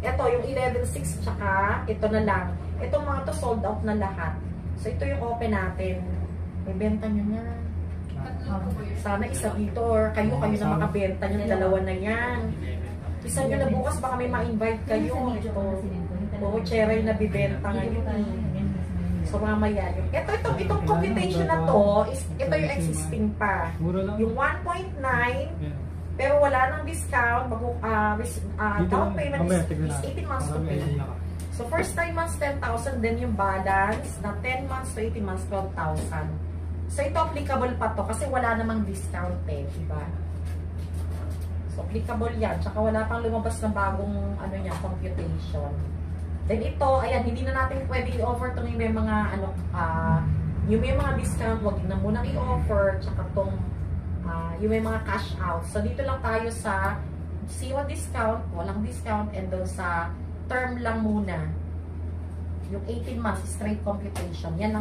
Ito, yung 11.6 tsaka ito na lang. Itong mga to sold out na lahat. So, ito yung open natin. May benta nyo na. Sana isa dito or kayo na makabenta nyo. Dalawa na yan. Isa nyo na bukas, baka may ma-invite kayo. Ito. Oo, cherry na bibenta ngayon. So, mamaya yun. Itong computation na to, ito yung existing pa. Yung 1.9, pero wala nang discount. Down payment is 18 months to pay. So, first 9 months, 10,000. Then yung balance na 10 months to 18 months, 12,000. So, ito applicable pa to kasi wala namang discount eh. Diba? So, applicable yan. Tsaka wala pang lumabas na bagong computation. Then ito, ayan, hindi na natin pwede i-offer itong yung may mga, yung may mga discount, wag na muna i-offer, tsaka itong, yung may mga cash out. So, dito lang tayo sa C1 discount, walang discount, and doon sa term lang muna. Yung 18 months, straight computation. Yan lang.